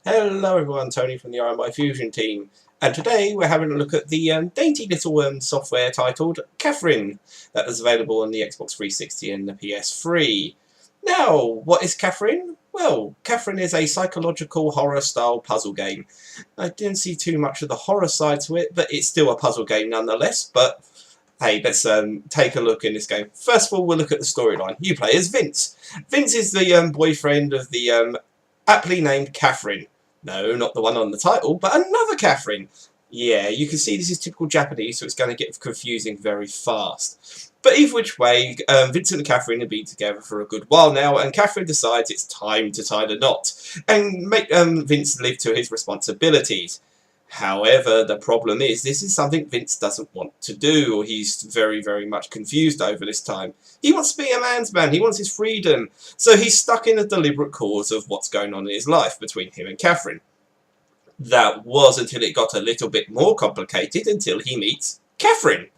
Hello everyone, Tony from the IronBy Fusion team, and today we're having a look at the dainty little software titled Catherine that is available on the Xbox 360 and the PS3. Now, what is Catherine? Well, Catherine is a psychological horror style puzzle game. I didn't see too much of the horror side to it, but it's still a puzzle game nonetheless. But hey, let's take a look in this game. First of all, we'll look at the storyline. You play as Vince. Vince is the boyfriend of the aptly named Catherine. No, not the one on the title, but another Catherine. Yeah, you can see this is typical Japanese, so it's going to get confusing very fast. But either which way, Vincent and Catherine have been together for a good while now, and Catherine decides it's time to tie the knot and make Vince live to his responsibilities. However, the problem is, this is something Vince doesn't want to do, or he's very, very much confused over this time. He wants to be a man's man, he wants his freedom, so he's stuck in a deliberate cause of what's going on in his life between him and Catherine. That was until it got a little bit more complicated until he meets Catherine.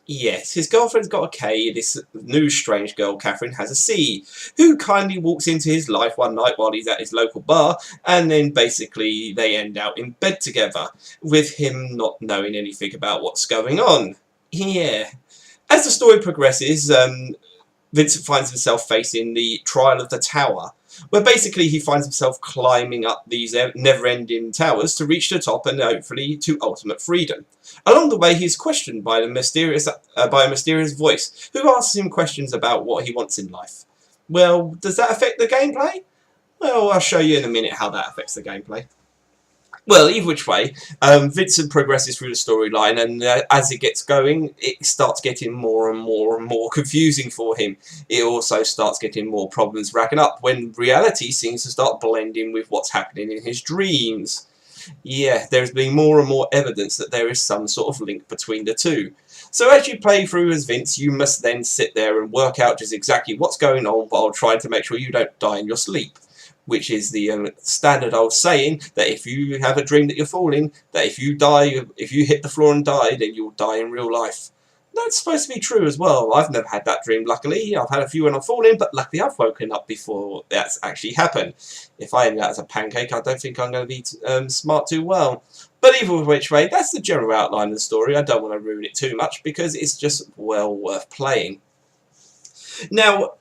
Yes, his girlfriend's got a K, this new strange girl, Catherine, has a C, who kindly walks into his life one night while he's at his local bar, and then basically they end out in bed together, with him not knowing anything about what's going on. Yeah. As the story progresses, Vincent finds himself facing the trial of the tower, where basically he finds himself climbing up these never-ending towers to reach the top and hopefully to ultimate freedom. Along the way, he's questioned by a mysterious voice, who asks him questions about what he wants in life. Well, does that affect the gameplay? Well, I'll show you in a minute how that affects the gameplay. Well, either which way, Vincent progresses through the storyline, and as it gets going, it starts getting more and more and more confusing for him. It also starts getting more problems racking up when reality seems to start blending with what's happening in his dreams. Yeah, there's been more and more evidence that there is some sort of link between the two. So as you play through as Vince, you must then sit there and work out just exactly what's going on while trying to make sure you don't die in your sleep. Which is the standard old saying that if you have a dream that you're falling, that if you die, if you hit the floor and die, then you'll die in real life. That's supposed to be true as well. I've never had that dream, luckily. I've had a few when I'm falling, but luckily I've woken up before that's actually happened. If I end that as a pancake, I don't think I'm going to be smart too well. But either which way, that's the general outline of the story. I don't want to ruin it too much because it's just well worth playing. Now,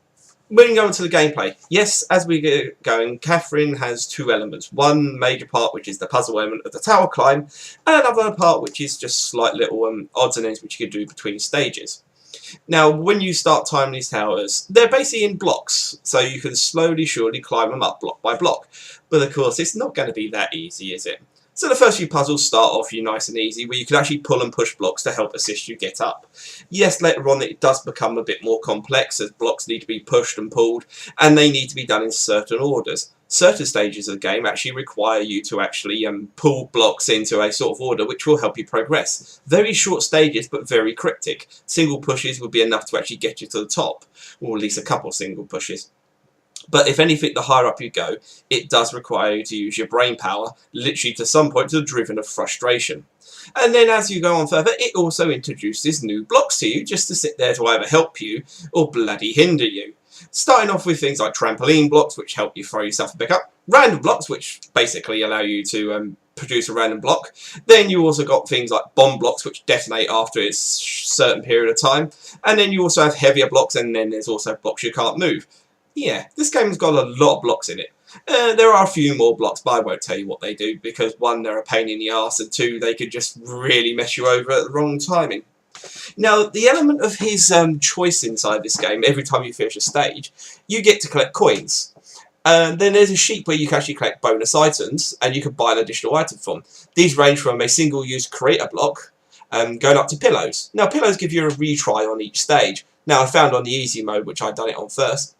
when you go into the gameplay, yes, as we get going, Catherine has two elements. One major part, which is the puzzle element of the tower climb, and another part, which is just slight little odds and ends which you can do between stages. Now, when you start timing these towers, they're basically in blocks, so you can slowly, surely climb them up block by block. But of course, it's not going to be that easy, is it? So the first few puzzles start off you nice and easy, where you can actually pull and push blocks to help assist you get up. Yes, later on it does become a bit more complex, as blocks need to be pushed and pulled, and they need to be done in certain orders. Certain stages of the game actually require you to actually pull blocks into a sort of order which will help you progress. Very short stages, but very cryptic. Single pushes would be enough to actually get you to the top, or at least a couple single pushes. But if anything, the higher up you go, it does require you to use your brain power, literally to some point to the driven of frustration. And then as you go on further, it also introduces new blocks to you, just to sit there to either help you or bloody hinder you. Starting off with things like trampoline blocks, which help you throw yourself and pick up. Random blocks, which basically allow you to produce a random block. Then you also got things like bomb blocks, which detonate after a certain period of time. And then you also have heavier blocks, and then there's also blocks you can't move. Yeah, this game's got a lot of blocks in it. There are a few more blocks, but I won't tell you what they do, because one, they're a pain in the arse, and two, they could just really mess you over at the wrong timing. Now, the element of his choice inside this game, every time you finish a stage, you get to collect coins. Then there's a sheet where you can actually collect bonus items, and you can buy an additional item from. These range from a single-use creator block, going up to pillows. Now, pillows give you a retry on each stage. Now, I found on the easy mode, which I'd done it on first,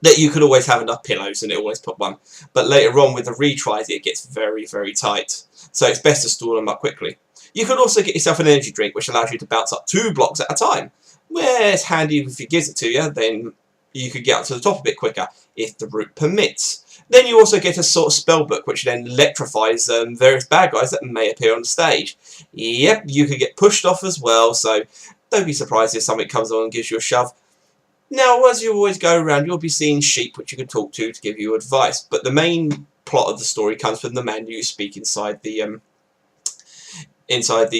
that you could always have enough pillows and it always put one. But later on with the retries, it gets very, very tight. So it's best to store them up quickly. You could also get yourself an energy drink, which allows you to bounce up 2 blocks at a time. Where it's handy if it gives it to you, then you could get up to the top a bit quicker, if the route permits. Then you also get a sort of spell book, which then electrifies various bad guys that may appear on the stage. Yep, you could get pushed off as well, so don't be surprised if something comes on and gives you a shove. Now, as you always go around, you'll be seeing sheep which you can talk to give you advice, but the main plot of the story comes from the man you speak inside the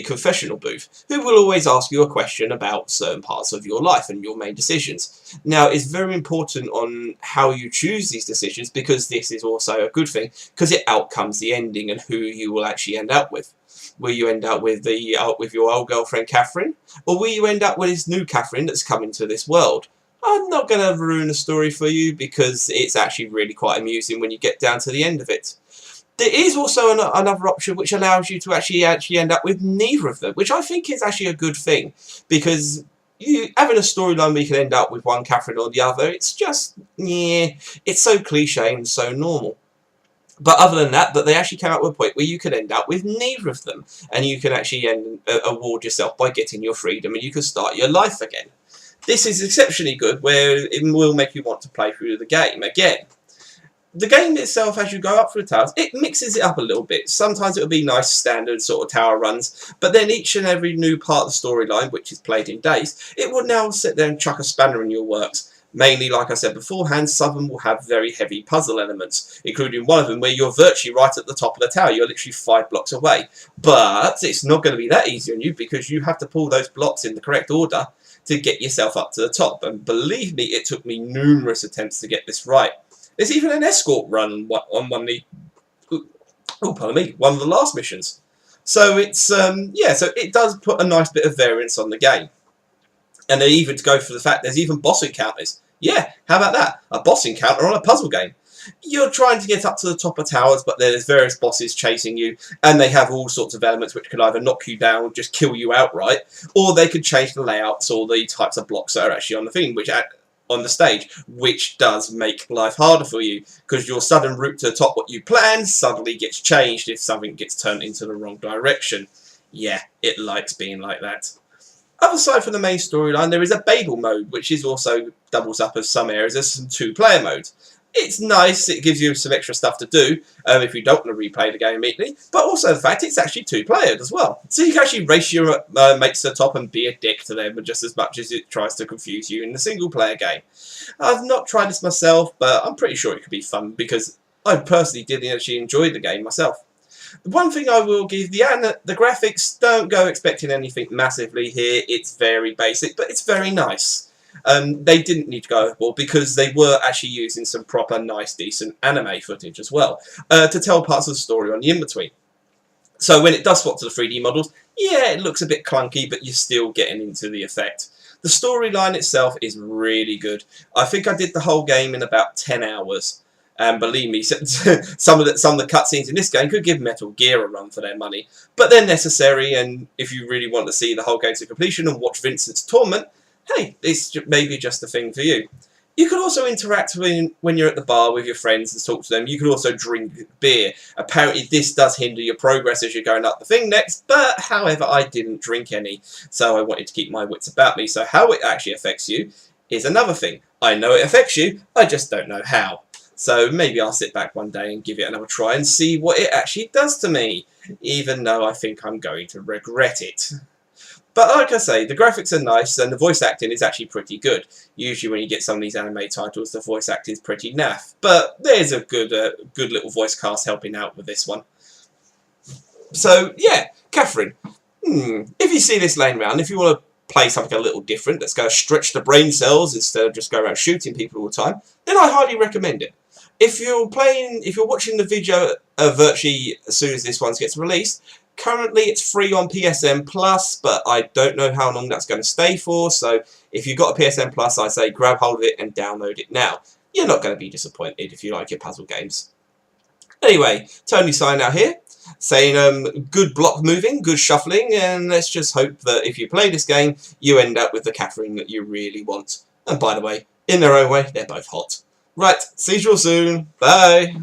confessional booth, who will always ask you a question about certain parts of your life and your main decisions. Now, it's very important on how you choose these decisions, because this is also a good thing, because it outcomes the ending and who you will actually end up with. Will you end up with with your old girlfriend Catherine, or will you end up with this new Catherine that's come into this world? I'm not going to ruin the story for you, because it's actually really quite amusing when you get down to the end of it. There is also another option which allows you to actually end up with neither of them, which I think is actually a good thing, because having a storyline where you can end up with one Catherine or the other, it's just, yeah, it's so cliche and so normal. But other than that, they actually came up with a point where you can end up with neither of them, and you can actually award yourself by getting your freedom, and you can start your life again. This is exceptionally good, where it will make you want to play through the game again. The game itself, as you go up through the towers, it mixes it up a little bit. Sometimes it will be nice standard sort of tower runs, but then each and every new part of the storyline, which is played in days, it will now sit there and chuck a spanner in your works. Mainly, like I said beforehand, some of them will have very heavy puzzle elements, including one of them where you're virtually right at the top of the tower. You're literally 5 blocks away. But it's not going to be that easy on you, because you have to pull those blocks in the correct order to get yourself up to the top. And believe me, it took me numerous attempts to get this right. There's even an escort run on one of the last missions. So it's yeah, so it does put a nice bit of variance on the game. And they even go for the fact there's even boss encounters. Yeah, how about that? A boss encounter on a puzzle game. You're trying to get up to the top of towers, but there's various bosses chasing you, and they have all sorts of elements which could either knock you down or just kill you outright, or they could change the layouts or the types of blocks that are actually on the thing, on the stage, which does make life harder for you, because your sudden route to the top, what you planned, suddenly gets changed if something gets turned into the wrong direction. Yeah, it likes being like that. Other side from the main storyline, there is a Babel mode, which is also doubles up as some areas as some 2-player modes. It's nice, it gives you some extra stuff to do if you don't want to replay the game immediately, but also the fact it's actually 2-player as well. So you can actually race your mates to the top and be a dick to them just as much as it tries to confuse you in the single-player game. I've not tried this myself, but I'm pretty sure it could be fun, because I personally did actually enjoy the game myself. The one thing I will give, the graphics, don't go expecting anything massively here. It's very basic, but it's very nice. They didn't need to go overboard, because they were actually using some proper, nice, decent anime footage as well to tell parts of the story on the in-between. So when it does swap to the 3D models, yeah, it looks a bit clunky, but you're still getting into the effect. The storyline itself is really good. I think I did the whole game in about 10 hours. And believe me, some of the cutscenes in this game could give Metal Gear a run for their money. But they're necessary, and if you really want to see the whole game to completion and watch Vincent's torment, hey, it's maybe just the thing for you. You can also interact when you're at the bar with your friends and talk to them. You can also drink beer. Apparently this does hinder your progress as you're going up the thing next, but however, I didn't drink any, so I wanted to keep my wits about me. So how it actually affects you is another thing. I know it affects you, I just don't know how. So maybe I'll sit back one day and give it another try and see what it actually does to me, even though I think I'm going to regret it. But like I say, the graphics are nice and the voice acting is actually pretty good. Usually when you get some of these anime titles, the voice acting is pretty naff. But there's a good little voice cast helping out with this one. So yeah, Catherine, if you see this laying around, if you want to play something a little different that's going to stretch the brain cells instead of just going around shooting people all the time, then I highly recommend it. If you're watching the video virtually as soon as this one gets released, currently it's free on PSN Plus, but I don't know how long that's going to stay for, so if you've got a PSN Plus, I say grab hold of it and download it now. You're not going to be disappointed if you like your puzzle games. Anyway, Tony signing out here, saying good block moving, good shuffling, and let's just hope that if you play this game, you end up with the Catherine that you really want. And by the way, in their own way, they're both hot. Right, see you all soon. Bye.